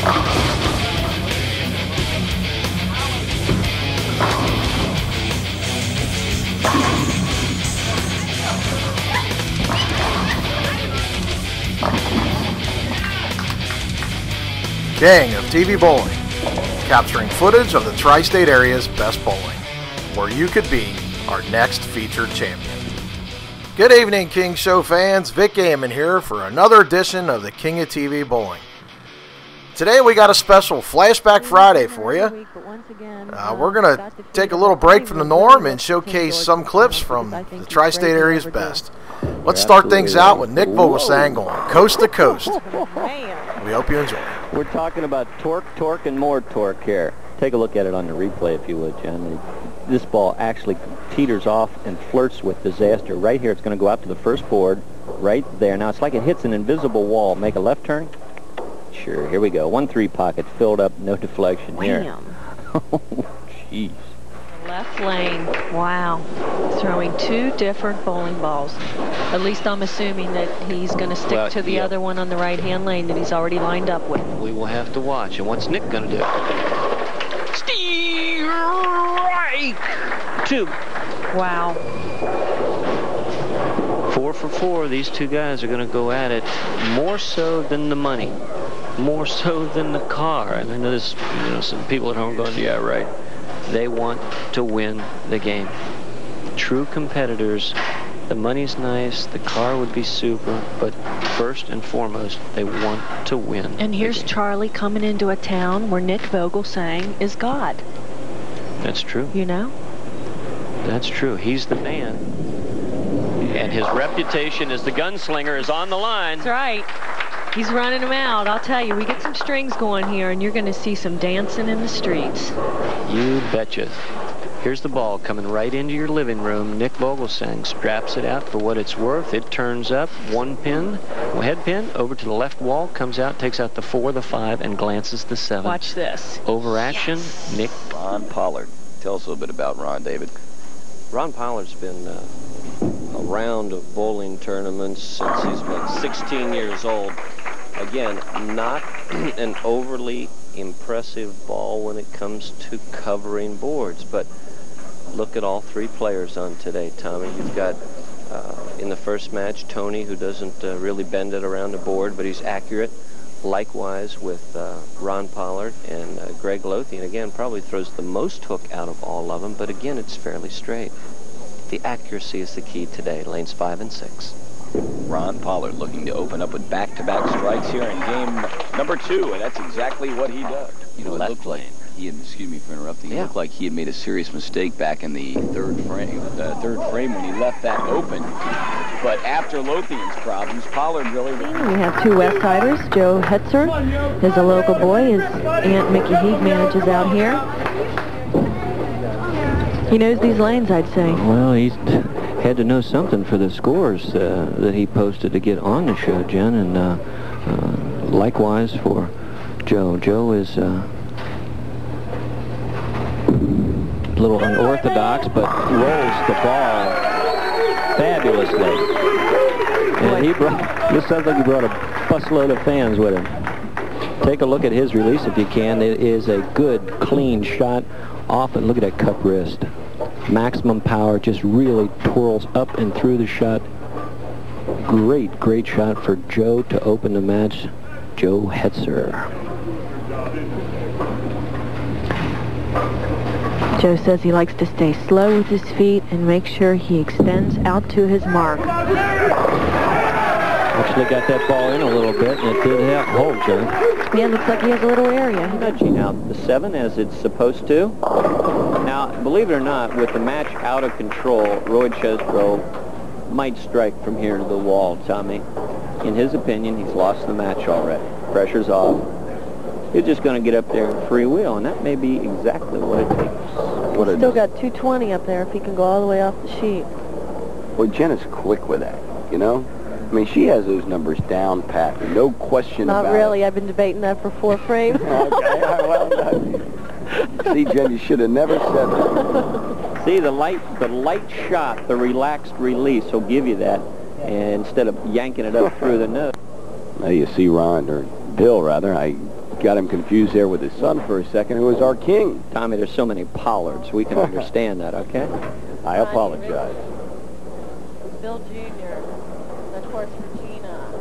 King of TV Bowling, capturing footage of the tri-state area's best bowling, where you could be our next featured champion. Good evening, King Show fans. Vic Gaiman here for another edition of the King of TV Bowling. Today we got a special Flashback Friday for you. We're going to take a little break from the norm and showcase some clips from the tri-state area's best. Let's start things out with Nick Vogelsang going coast to coast. We hope you enjoy. We're talking about torque, and more torque here. Take a look at it on the replay, if you would, Jen. This ball actually teeters off and flirts with disaster. Right here, it's going to go out to the first board, right there. Now, it's like it hits an invisible wall. Make a left turn. Sure, here we go. 1-3 pocket filled up, no deflection here. Oh, jeez. Left lane. Wow. Throwing two different bowling balls. At least I'm assuming that he's going to stick to the other one on the right-hand lane that he's already lined up with. We will have to watch. And what's Nick going to do? Strike! 2. Wow. 4 for 4. These two guys are going to go at it more so than the money. More so than the car. And I know there's, some people at home going, yeah, right. They want to win the game. True competitors, the money's nice, the car would be super, but first and foremost, they want to win. And here's Charlie coming into a town where Nick Vogelsang is God. That's true. You know? That's true. He's the man. And his reputation as the gunslinger is on the line. That's right. He's running them out. I'll tell you, we get some strings going here, and you're going to see some dancing in the streets. You betcha. Here's the ball coming right into your living room. Nick Vogelsang straps it out for what it's worth. It turns up, one pin, head pin, over to the left wall, comes out, takes out the 4, the 5, and glances the 7. Watch this. Over action, yes. Nick. Ron Pollard. Tell us a little bit about Ron, David. Ron Pollard's been around of bowling tournaments since he's been 16 years old. Again, not an overly impressive ball when it comes to covering boards, but look at all three players on today, Tommy. You've got in the first match Tony, who doesn't really bend it around the board, but he's accurate. Likewise with Ron Pollard and Greg Lothian. Again, probably throws the most hook out of all of them, but again, it's fairly straight. The accuracy is the key today, lanes 5 and 6. Ron Pollard looking to open up with back-to-back strikes here in game number 2, and that's exactly what he does. It looked like he had, excuse me for interrupting, it looked like he had made a serious mistake back in the third frame when he left that open. But after Lothian's problems, Pollard really... We have two West Siders. Joe Hetzer is a local boy. His Aunt Mickey Heath manages out here. He knows these lanes, I'd say. Well, he's had to know something for the scores that he posted to get on the show, Jen, and likewise for Joe. Joe is a little unorthodox, but rolls the ball fabulously. And this sounds like he brought a busload of fans with him. Take a look at his release if you can. It is a good, clean shot off, and look at that cup wrist. Maximum power, just really twirls up and through the shot. Great shot for Joe to open the match. Joe Hetzer. Joe says he likes to stay slow with his feet and make sure he extends out to his mark. Actually got that ball in a little bit, and it did hold, Joe. Yeah, looks like he has a little area. Nudging out the 7 as it's supposed to. Now, believe it or not, with the match out of control, Roy Chesbro might strike from here to the wall, Tommy. In his opinion, he's lost the match already. Pressure's off. He's just going to get up there and freewheel, and that may be exactly what it takes. He's still got 220 up there if he can go all the way off the sheet. Well, Jen is quick with that, you know? I mean, she has those numbers down pat, no question about it. Not really. I've been debating that for 4 frames. Okay, well done. See, Jen, you should have never said that. See, the light shot, the relaxed release will give you that, and instead of yanking it up through the nose. Now you see Ron, or Bill rather, Got him confused there with his son for a second, who is our king. Tommy, there's so many Pollards. We can understand that, okay? I apologize. Bill Jr., that horse Regina,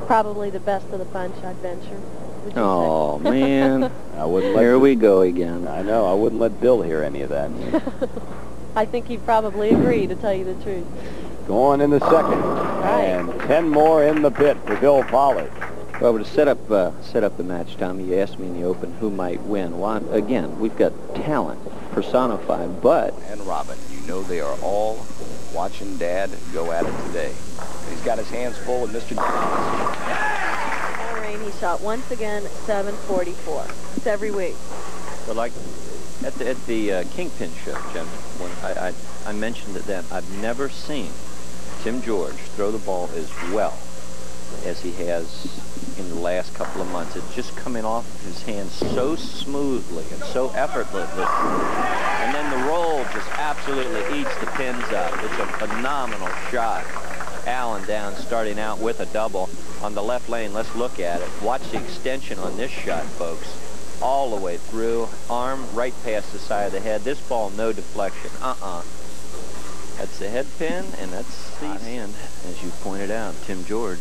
probably the best of the bunch, I'd venture. Would you Oh, say? man. I wouldn't let Here we go again. I know. I wouldn't let Bill hear any of that. I think he'd probably agree, to tell you the truth. Going in the second. And 10 more in the pit for Bill Pollard. Well, to set up the match, Tommy, you asked me in the open who might win. Well, again, we've got talent personified, but... And Robin, you know they are all watching Dad go at it today. He's got his hands full with Mr. Rain, he shot once again 744. It's every week. But like at the Kingpin show, Jim, when I mentioned it then, I've never seen Tim George throw the ball as well as he has in the last couple of months. It's just coming off his hands so smoothly and so effortlessly. And then the roll just absolutely eats the pins up. It's a phenomenal shot. Allen down, starting out with a double on the left lane. Let's look at it. Watch the extension on this shot, folks. All the way through, arm right past the side of the head. This ball, no deflection. That's the head pin, and that's the hand, as you pointed out, Tim George.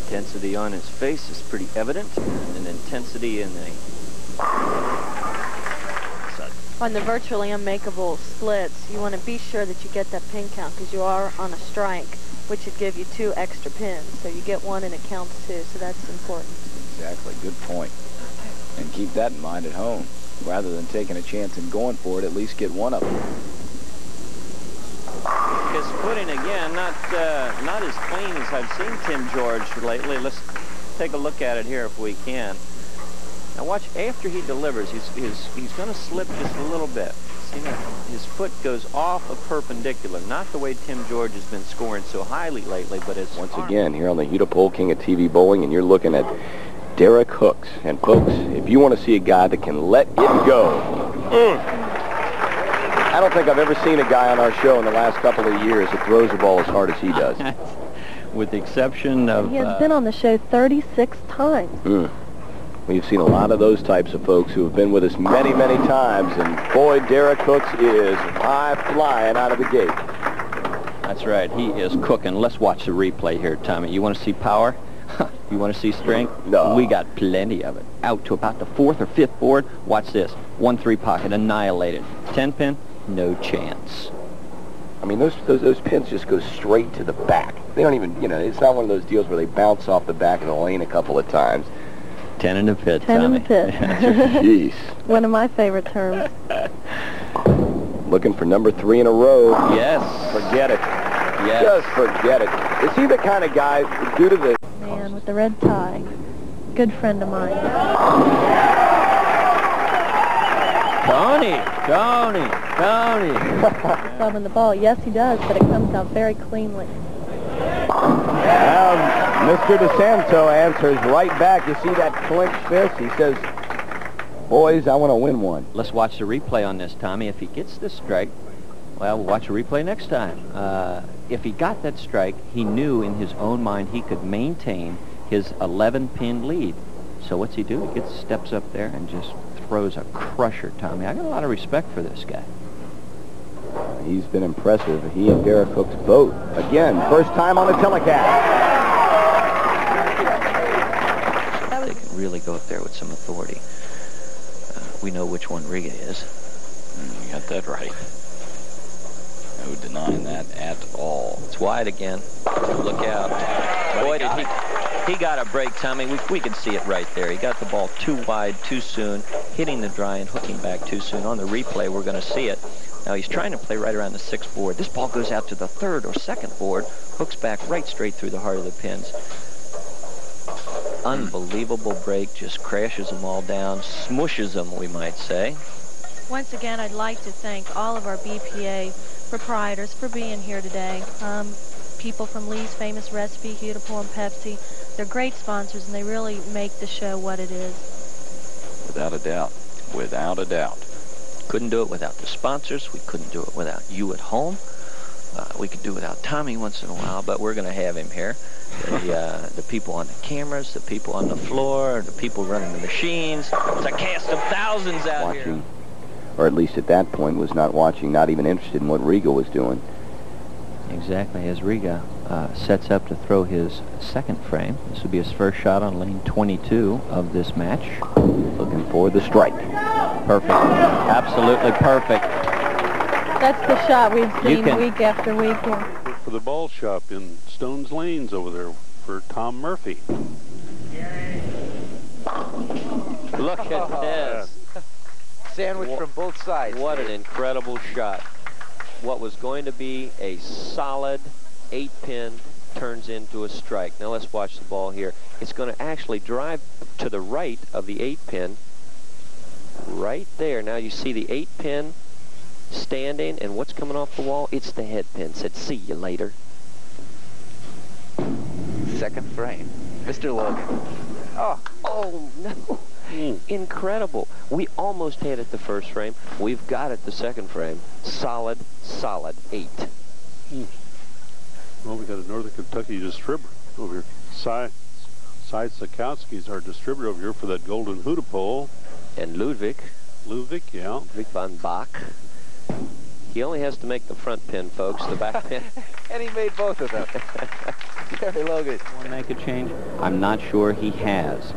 Intensity on his face is pretty evident, and intensity in the... On the virtually unmakeable splits, you want to be sure that you get that pin count, because you are on a strike, which would give you 2 extra pins. So you get 1 and it counts 2, so that's important. Exactly, good point. And keep that in mind at home. Rather than taking a chance and going for it, at least get 1 of them. His footing again, not as clean as I've seen Tim George lately. Let's take a look at it here if we can. Now watch, after he delivers, he's going to slip just a little bit. See that? His foot goes off a perpendicular, not the way Tim George has been scoring so highly lately, but it's once again here on the Huda Pole King of TV Bowling, and you're looking at Derek Hooks. And folks, if you want to see a guy that can let it go, I don't think I've ever seen a guy on our show in the last couple of years that throws the ball as hard as he does. With the exception of... He has been on the show 36 times. We've seen a lot of those types of folks who have been with us many, many times, and boy, Derek Hooks is high-flying out of the gate. That's right, he is cooking. Let's watch the replay here, Tommy. You want to see power? You want to see strength? No. We got plenty of it. Out to about the 4th or 5th board. Watch this. 1-3 pocket, annihilated. 10-pin, no chance. I mean, those pins just go straight to the back. They don't even, you know, it's not one of those deals where they bounce off the back of the lane a couple of times. 10 in the pit, 10 Tommy. in the pit. Jeez. One of my favorite terms. Looking for number 3 in a row. Yes. Forget it. Yes. Just forget it. Is he the kind of guy, due to the... Man with the red tie. Good friend of mine. Tony. Subbing the ball. Yes, he does, but it comes out very cleanly. Mr. DeSanto answers right back. You see that clenched fist? He says, boys, I want to win one. Let's watch the replay on this, Tommy. If he gets this strike, well, we'll watch a replay next time. If he got that strike, he knew in his own mind he could maintain his 11-pin lead. So what's he do? He steps up there and just throws a crusher, Tommy. I got a lot of respect for this guy. He's been impressive. He and Derek Hooks both. Again, first time on the telecast. They can really go up there with some authority. We know which one Riga is. You got that right. No denying that at all. It's wide again. Look out. Boy, did he got a break, Tommy. We could see it right there. He got the ball too wide, too soon, hitting the dry and hooking back too soon. On the replay, we're going to see it. Now, he's trying to play right around the 6th board. This ball goes out to the 3rd or 2nd board, hooks back right straight through the heart of the pins. Unbelievable break, just crashes them all down, smushes them, we might say. Once again, I'd like to thank all of our BPA proprietors for being here today. People from Lee's Famous Recipe, Huda Pole, and Pepsi. They're great sponsors, and they really make the show what it is. Without a doubt. Without a doubt. Couldn't do it without the sponsors. We couldn't do it without you at home. we could do without Tommy once in a while, but we're going to have him here. The people on the cameras, the people on the floor, the people running the machines. It's a cast of thousands out here. Or at least at that point was not watching, not even interested in what Riga was doing. Exactly, as Riga sets up to throw his second frame. This would be his first shot on lane 22 of this match. Looking for the strike. Perfect. Absolutely perfect. That's the shot we've seen week after week here. For the ball shop in Stone's Lanes over there for Tom Murphy. Look at this. Sandwich from both sides. What an incredible shot. What was going to be a solid 8-pin turns into a strike. Now let's watch the ball here. It's going to actually drive to the right of the 8-pin. Right there. Now you see the 8-pin standing, and what's coming off the wall? It's the head pin. Said, see you later. Second frame. Mr. Logan. Oh no. Incredible. We almost had it the first frame. We've got it the second frame. Solid 8. Well, we got a Northern Kentucky distributor over here. Cy Sikowski's our distributor over here for that golden Huda pole. And Ludwig, yeah. Ludwig von Bach. He only has to make the front pin, folks, the back pin. And he made both of them. Gary Logan. Want to make a change? I'm not sure he has.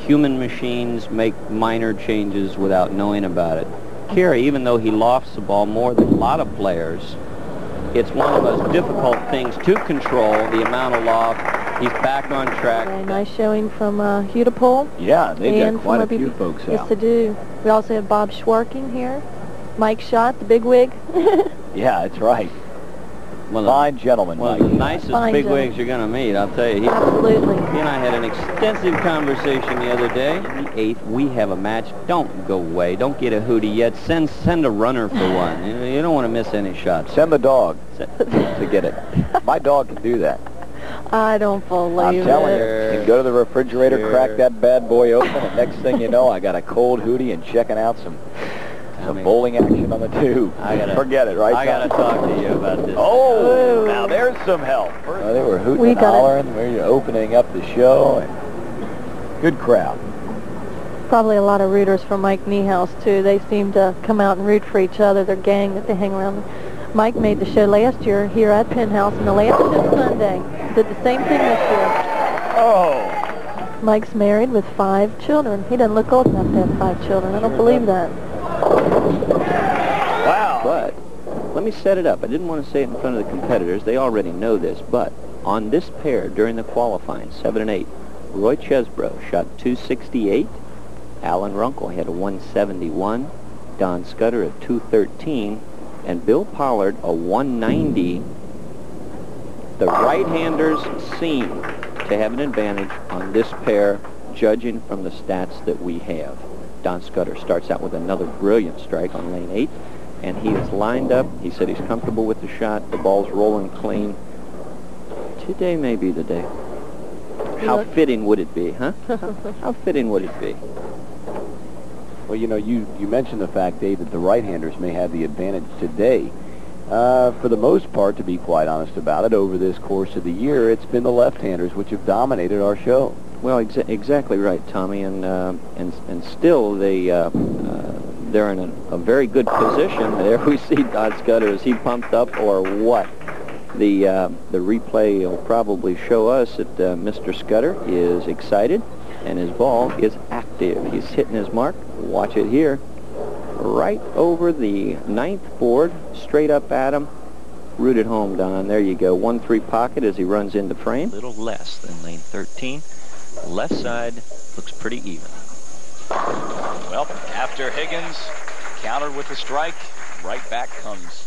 Human machines make minor changes without knowing about it. Kerry, even though he lofts the ball more than a lot of players, it's one of the most difficult things to control, the amount of loft. He's back on track. Very nice showing from Hudapole. Yeah, they've got quite a few folks out. Yes, they do. We also have Bob Schwarking here. Mike Schott, the big wig. Yeah, that's right. Fine gentleman. One of the nicest bigwigs you're going to meet, I'll tell you. Absolutely. He and I had an extensive conversation the other day. In the 8th, we have a match. Don't go away. Don't get a hootie yet. Send a runner for one. You don't want to miss any shots. Send the dog to get it. My dog can do that. I don't believe I'm telling you. You can go to the refrigerator, crack that bad boy open, and next thing you know, I got a cold hootie and checking out some bowling action on the tube. Forget it, right? I got to talk to you about this. Oh, now there's some help. They were hooting and hollering. We're opening up the show. And good crowd. Probably a lot of rooters for Mike Niehaus, too. They seem to come out and root for each other, their gang that they hang around. Mike made the show last year here at Penthouse, and the last show Sunday. Did the same thing this year. Oh. Mike's married with 5 children. He doesn't look old enough to have 5 children. I don't believe that. Wow. But let me set it up. I didn't want to say it in front of the competitors. They already know this. But on this pair during the qualifying, 7 and 8, Roy Chesbrough shot 268. Alan Runkle had a 171. Don Scudder a 213. And Bill Pollard a 190. The right-handers seem to have an advantage on this pair, judging from the stats that we have. Don Scudder starts out with another brilliant strike on lane 8, and he is lined up. He said he's comfortable with the shot. The ball's rolling clean. Today may be the day. How fitting would it be, huh? How fitting would it be? Well, you know, you mentioned the fact, Dave, that the right-handers may have the advantage today. For the most part, to be quite honest about it, over this course of the year, it's been the left-handers which have dominated our show. Well, exactly right, Tommy, and still they're in a very good position. There we see Don Scudder. Is he pumped up or what? The replay will probably show us that Mr. Scudder is excited and his ball is active. He's hitting his mark. Watch it here. Right over the 9th board, straight up at him. Rooted home, Don. There you go. 1-3 pocket as he runs into frame. A little less than lane 13. Left side looks pretty even. Well, after Higgins countered with the strike, right back comes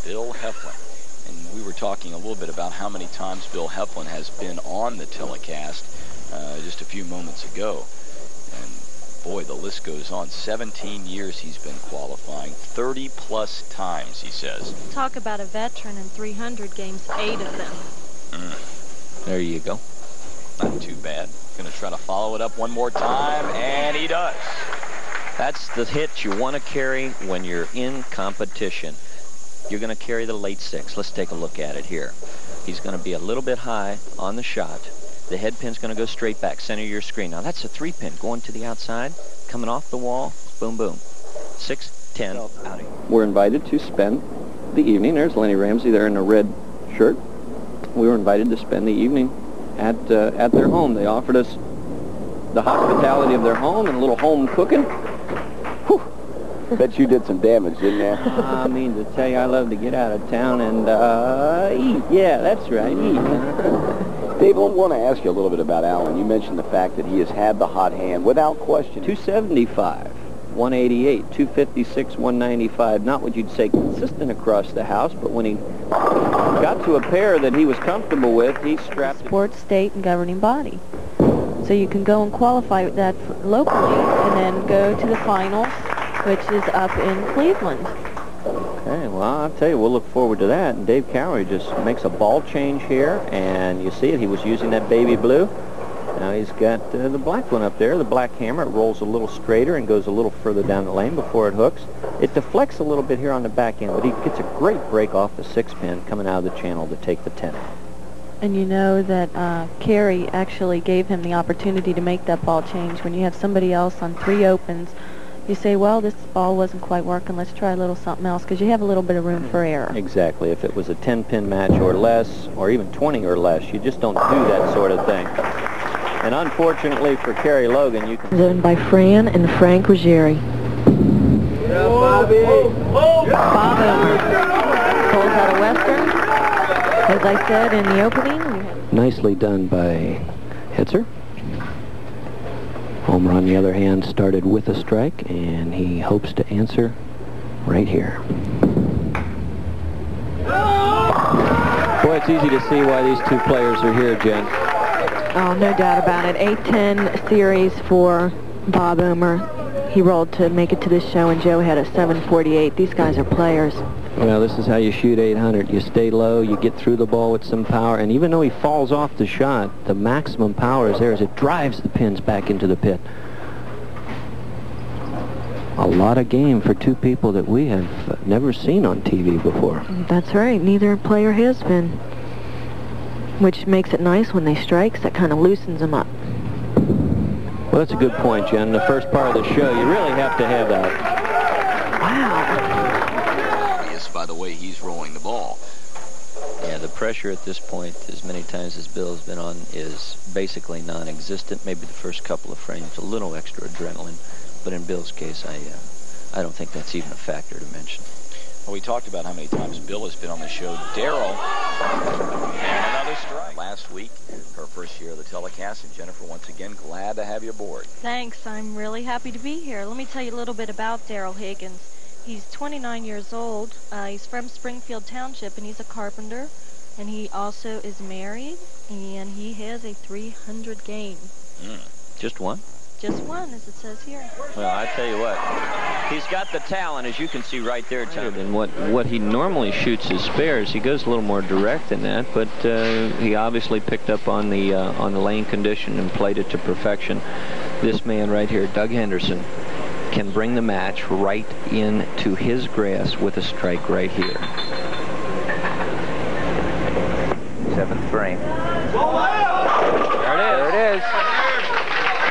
Bill Heflin. And we were talking a little bit about how many times Bill Heflin has been on the telecast just a few moments ago. And boy, the list goes on. 17 years he's been qualifying, 30-plus times, he says. Talk about a veteran in 300 games, 8 of them. There you go. Not too bad. Going to try to follow it up one more time, and he does. That's the hit you want to carry when you're in competition. you're going to carry the late 6. Let's take a look at it here. He's going to be a little bit high on the shot. The head pin's going to go straight back, center of your screen. Now that's a 3-pin going to the outside, coming off the wall. Boom, boom. 6, 10, out of here. We're invited to spend the evening. There's Lenny Ramsey there in a red shirt. We were invited to spend the evening at their home. They offered us the hospitality of their home and a little home cooking. Whew. Bet you did some damage, didn't you? I mean, to tell you, I love to get out of town and eat. Yeah, that's right, eat. Dave, I want to ask you a little bit about Alan. You mentioned the fact that he has had the hot hand without question. 275, 188, 256, 195. Not what you'd say consistent across the house, but when he got to a pair that he was comfortable with, he strapped it. Sports, state, and governing body. So you can go and qualify with that locally and then go to the finals, which is up in Cleveland. Okay, well, I'll tell you, we'll look forward to that. And Dave Cowrie just makes a ball change here, and you see it. He was using that baby blue. Now he's got the black one up there, the black hammer. It rolls a little straighter and goes a little further down the lane before it hooks. It deflects a little bit here on the back end, but he gets a great break off the 6-pin coming out of the channel to take the 10. And you know that Carey actually gave him the opportunity to make that ball change. When you have somebody else on 3 opens, you say, well, this ball wasn't quite working. Let's try a little something else, because you have a little bit of room for error. Exactly. If it was a 10-pin match or less, or even 20 or less, you just don't do that sort of thing. And unfortunately for Kerry Logan, you can... Owned by Fran and Frank Ruggieri. Yeah, Bobby. Bob Omer pulls out of Western. As I said in the opening, we have... Nicely done by Hitzer. Homer, on the other hand, started with a strike, and he hopes to answer right here. Boy, it's easy to see why these two players are here, Jen. Oh, no doubt about it. 8-10 series for Bob Omer. He rolled to make it to this show, and Joe had a 748. These guys are players. Well, this is how you shoot 800. You stay low, you get through the ball with some power, and even though he falls off the shot, the maximum power is there as it drives the pins back into the pit. A lot of game for two people that we have never seen on TV before. That's right. Neither player has been. Which makes it nice when they strike. That kind of loosens them up. Well, that's a good point, Jen. The first part of the show, you really have to have that. Wow. Obvious by the way he's rolling the ball. Yeah, the pressure at this point, as many times as Bill's been on, is basically non-existent. Maybe the first couple of frames, a little extra adrenaline. But in Bill's case, I don't think that's even a factor to mention. Well, we talked about how many times Bill has been on the show. Darryl, another strike. Last week, her first year of the telecast. And Jennifer, once again, glad to have you aboard. Thanks. I'm really happy to be here. Let me tell you a little bit about Darryl Higgins. He's 29 years old. He's from Springfield Township, and he's a carpenter. And he also is married, and he has a 300 game. Just one? Just one, as it says here. Well, I tell you what, he's got the talent, as you can see right there, Tom. And what he normally shoots is spares. He goes a little more direct than that, but he obviously picked up on the lane condition and played it to perfection. This man right here, Doug Henderson, can bring the match right into his grass with a strike right here. 7th frame. There it is.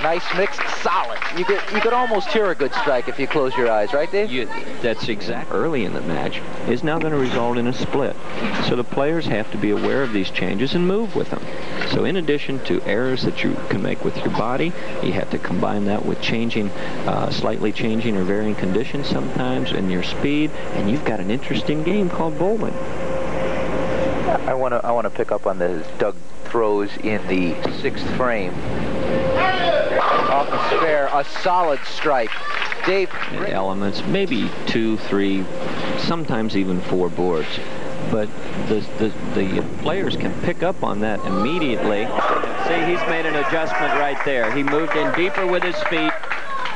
Nice mixed solid. You could almost hear a good strike if you close your eyes, right, Dave? That's exactly. Early in the match is now going to result in a split. So the players have to be aware of these changes and move with them. So in addition to errors that you can make with your body, you have to combine that with changing, slightly changing or varying conditions sometimes and your speed, and you've got an interesting game called bowling. I want to pick up on the Doug throws in the 6th frame. Off the spare, a solid strike. Dave. Elements, maybe 2, 3, sometimes even 4 boards. But the players can pick up on that immediately. See, he's made an adjustment right there. He moved in deeper with his feet,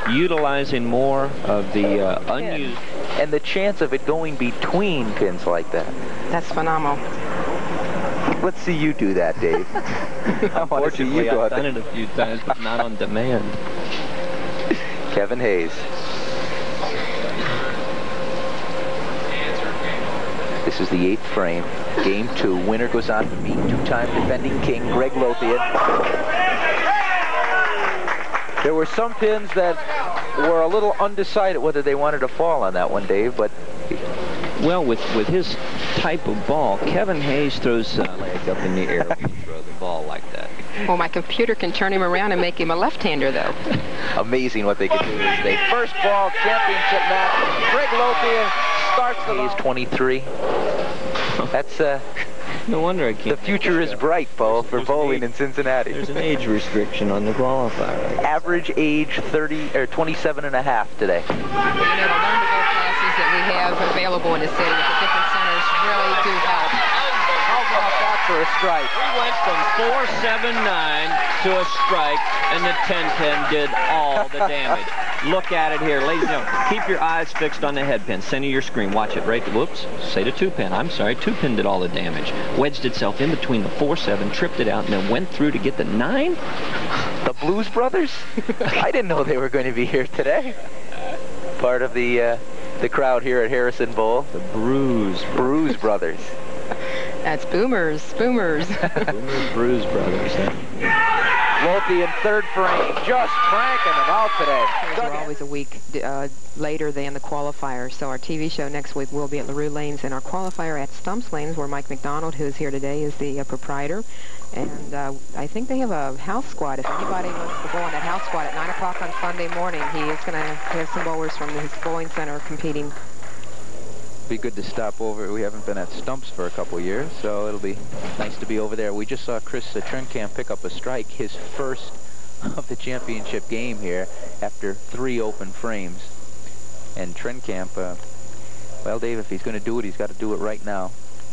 utilizing more of the unused. And the chance of it going between pins like that. That's phenomenal. Let's see you do that, Dave. Unfortunately, I've done it a few times, but not on demand. Kevin Hayes. This is the 8th frame. Game 2. Winner goes on to meet two-time defending king Greg Lothian. There were some pins that were a little undecided whether they wanted to fall on that one, Dave, but... Well, with his type of ball, Kevin Hayes throws leg up in the air when you throw the ball like that. Well, my computer can turn him around and make him a left-hander, though. Amazing what they can do this day. First ball championship match. Greg Lothian starts the ball. 23. That's no wonder I can't. The future is bright, Bo, for bowling in Cincinnati. There's an age restriction on the qualifier. Average age 27 and a half today. You know, the learn-to-bowl classes that we have available in the city at the different centers really do help. How about that for a strike? We went from 4.79 to a strike, and the 10-pin did all the damage. Look at it here, ladies and gentlemen. Keep your eyes fixed on the head pin. Center your screen. Watch it right. Whoops. Say the 2-pin. I'm sorry. 2-pin did all the damage. Wedged itself in between the 4-7, tripped it out, and then went through to get the 9. The Blues Brothers? I didn't know they were going to be here today. Part of the crowd here at Harrison Bowl. The Bruise Brothers. That's Boomers. Bruise Brothers. Lothian 3rd frame, just cranking them out today. We're always a week later than the qualifier, so our TV show next week will be at LaRue Lanes, and our qualifier at Stumps Lanes, where Mike McDonald, who is here today, is the proprietor. And I think they have a house squad. If anybody wants to go on that house squad at 9 o'clock on Sunday morning, he is going to have some bowlers from his bowling center competing. Be good to stop over. We haven't been at Stumps for a couple years, so it'll be nice to be over there. We just saw Chris Trenkamp pick up a strike, his first of the championship game here after 3 open frames. And Trenkamp, well, Dave, if he's going to do it, he's got to do it right now.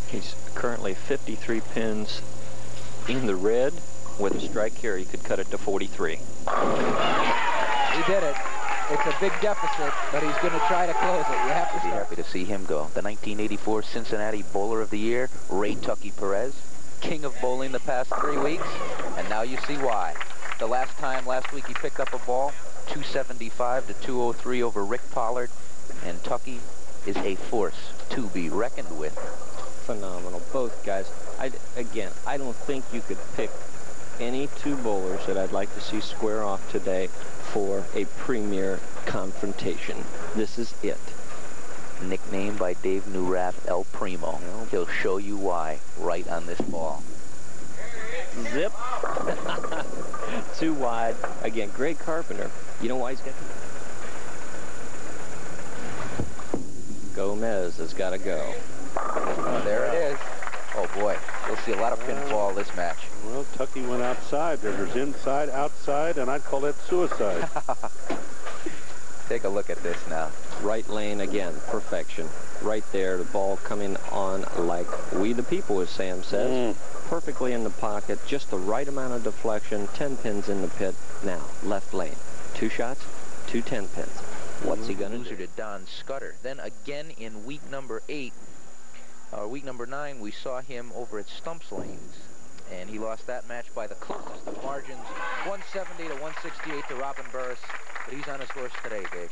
He's currently 53 pins in the red. With a strike here, he could cut it to 43. He did it. It's a big deficit, but he's going to try to close it. You have to be happy to see him go. The 1984 Cincinnati Bowler of the Year, Ray Tucky Perez, king of bowling the past 3 weeks, and now you see why. The last week he picked up a ball, 275 to 203 over Rick Pollard, and Tucky is a force to be reckoned with. Phenomenal, both guys. I don't think you could pick any 2 bowlers that I'd like to see square off today for a premier confrontation. This is it. Nicknamed by Dave Newrath El Primo. He'll show you why right on this ball. Zip. Too wide. Again, Greg Carpenter. You know why he's got to... Gomez has got to go. Oh, there it is. Oh, boy. You'll see a lot of pinfall this match. Well, Tucky went outside. There's inside, outside, and I'd call that suicide. Take a look at this now. Right lane again, perfection. Right there, the ball coming on like we the people, as Sam says. Perfectly in the pocket, just the right amount of deflection, 10 pins in the pit. Now, left lane. 2 shots, 2 10 pins. What's he going to do? To Don Scudder. Then again in week number 8, week number 9, we saw him over at Stumps Lanes, and he lost that match by the closest of margins, 170 to 168 to Robin Burris, but he's on his horse today, Dave.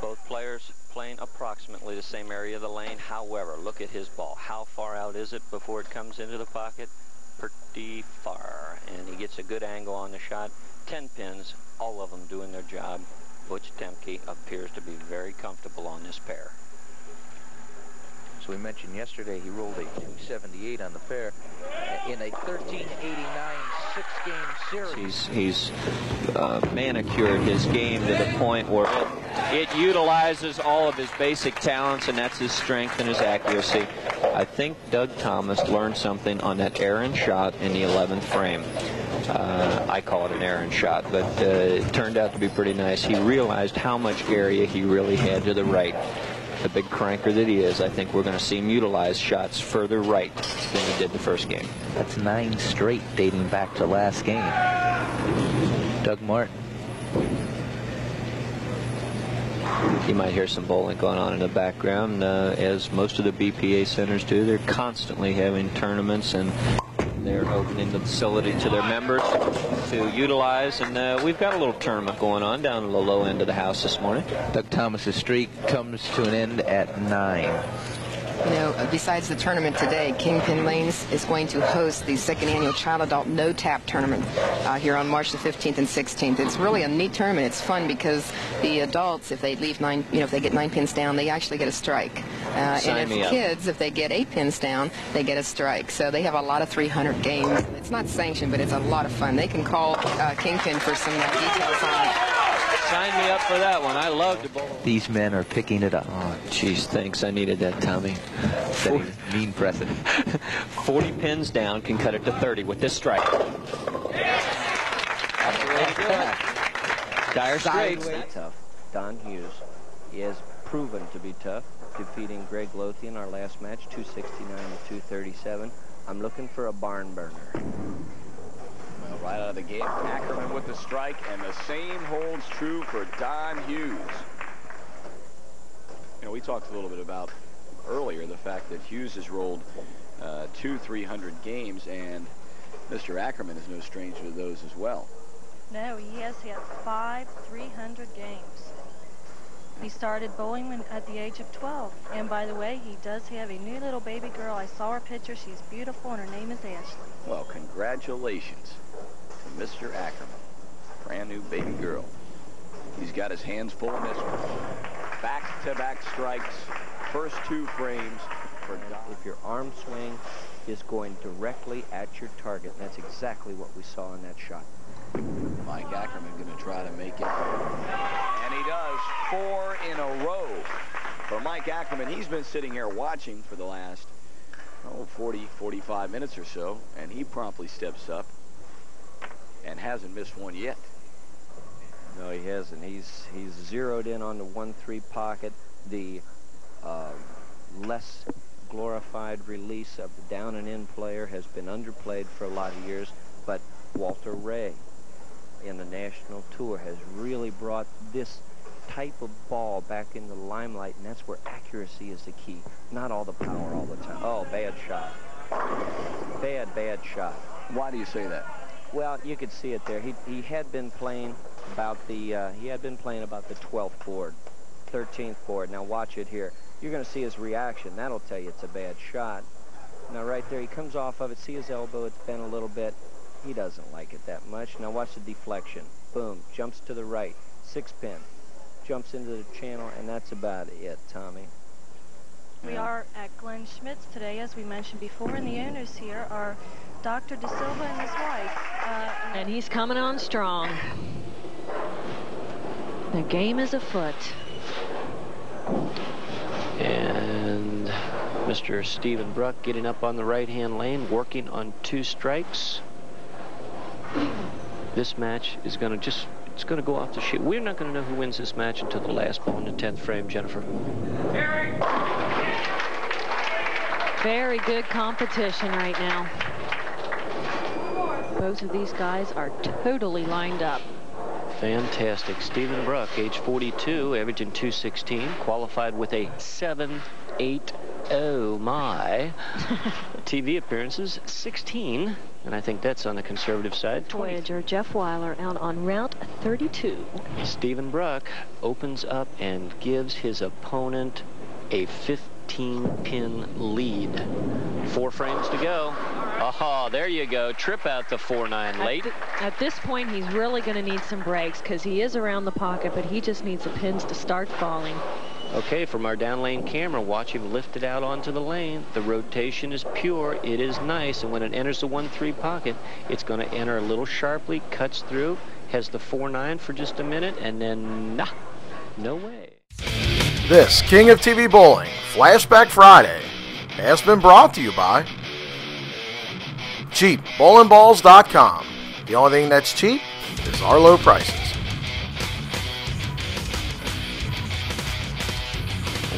Both players playing approximately the same area of the lane. However, look at his ball. How far out is it before it comes into the pocket? Pretty far, and he gets a good angle on the shot. 10 pins, all of them doing their job. Butch Temke appears to be very comfortable on this pair. So we mentioned yesterday he rolled a 278 on the fair in a 1389 6-game series. He's manicured his game to the point where it utilizes all of his basic talents, and that's his strength and his accuracy. I think Doug Thomas learned something on that errant shot in the 11th frame. I call it an errant shot, but it turned out to be pretty nice. He realized how much area he really had to the right. The big cranker that he is, I think we're going to see him utilize shots further right than he did the first game. That's 9 straight dating back to last game. Doug Martin. You might hear some bowling going on in the background, as most of the BPA centers do. They're constantly having tournaments, and they're opening the facility to their members to utilize, and we've got a little tournament going on down at the low end of the house this morning. Doug Thomas's streak comes to an end at 9. Besides the tournament today, Kingpin Lanes is going to host the second annual Child Adult No Tap tournament here on March the 15th and 16th. It's really a neat tournament. It's fun because the adults, if they leave if they get 9 pins down, they actually get a strike. And if kids, if they get 8 pins down, they get a strike. So they have a lot of 300 games. It's not sanctioned, but it's a lot of fun. They can call Kingpin for some details on it. Sign me up for that one. I love to bowl. These men are picking it up. Oh, geez, thanks. I needed that, Tommy. Setting mean precedent. 40 pins down can cut it to 30 with this strike. That's the way to do it. Dire Straits. Tough. Don Hughes. He has proven to be tough, defeating Greg Lothian our last match, 269 to 237. I'm looking for a barn burner. Well, right out of the gate, Ackerman with the strike, and the same holds true for Don Hughes. You know, we talked a little bit about earlier the fact that Hughes has rolled 2 300 games, and Mr. Ackerman is no stranger to those as well. No, he has had 5 300 games. He started bowling at the age of 12. And by the way, he does have a new little baby girl. I saw her picture. She's beautiful, and her name is Ashley. Well, congratulations to Mr. Ackerman. Brand new baby girl. He's got his hands full in this one. Back-to-back strikes. First 2 frames for Don. If your arm swing is going directly at your target, that's exactly what we saw in that shot. Mike Ackerman going to try to make it. And he does. 4 in a row for Mike Ackerman. He's been sitting here watching for the last 40, 45 minutes or so, and he promptly steps up and hasn't missed one yet. No, he hasn't. He's zeroed in on the 1-3 pocket. The less glorified release of the down and in player has been underplayed for a lot of years, but Walter Ray in the national tour has really brought this type of ball back in the limelight, and that's where accuracy is the key, not all the power all the time. Oh, bad shot. Bad shot. Why do you say that? Well, you could see it there. He had been playing about the 12th board, 13th board. Now watch it here. You're going to see his reaction. That'll tell you it's a bad shot. Now right there, he comes off of it. See his elbow? It's bent a little bit. He doesn't like it that much. Now watch the deflection. Boom. Jumps to the right. 6-pin. Jumps into the channel, and that's about it, Tommy. We are at Glenn Schmidt's today, as we mentioned before, and the owners here are Dr. De Silva and his wife. And he's coming on strong. The game is afoot. And Mr. Stephen Bruck getting up on the right-hand lane, working on 2 strikes. This match is going to it's going to go off the sheet. We're not going to know who wins this match until the last ball in the 10th frame, Jennifer. Very good competition right now. Both of these guys are totally lined up. Fantastic. Stephen Bruck, age 42, averaging 216, qualified with a 7.80. Oh my. TV appearances 16, and I think that's on the conservative side. Voyager Jeff Weiler out on Route 32. Stephen Bruck opens up and gives his opponent a 15-pin lead. 4 frames to go. Aha, there you go. Trip out the 4-9 late. At this point, he's really going to need some breaks because he is around the pocket, but he just needs the pins to start falling. Okay, from our down lane camera, watch him lift it out onto the lane. The rotation is pure. It is nice. And when it enters the 1-3 pocket, it's going to enter a little sharply, cuts through, has the 4-9 for just a minute, and then, no way. This King of TV Bowling Flashback Friday has been brought to you by CheapBowlingBalls.com. The only thing that's cheap is our low prices.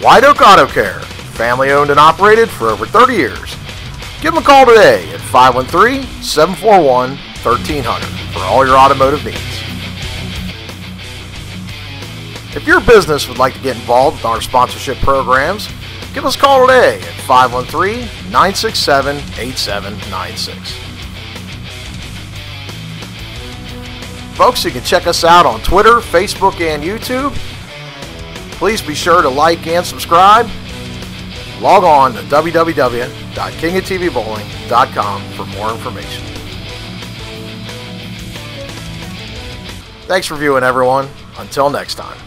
White Oak Auto Care, family owned and operated for over 30 years. Give them a call today at 513-741-1300 for all your automotive needs. If your business would like to get involved with our sponsorship programs, give us a call today at 513-967-8796. Folks, you can check us out on Twitter, Facebook, and YouTube. Please be sure to like and subscribe. Log on to www.kingotvbowling.com for more information. Thanks for viewing, everyone. Until next time.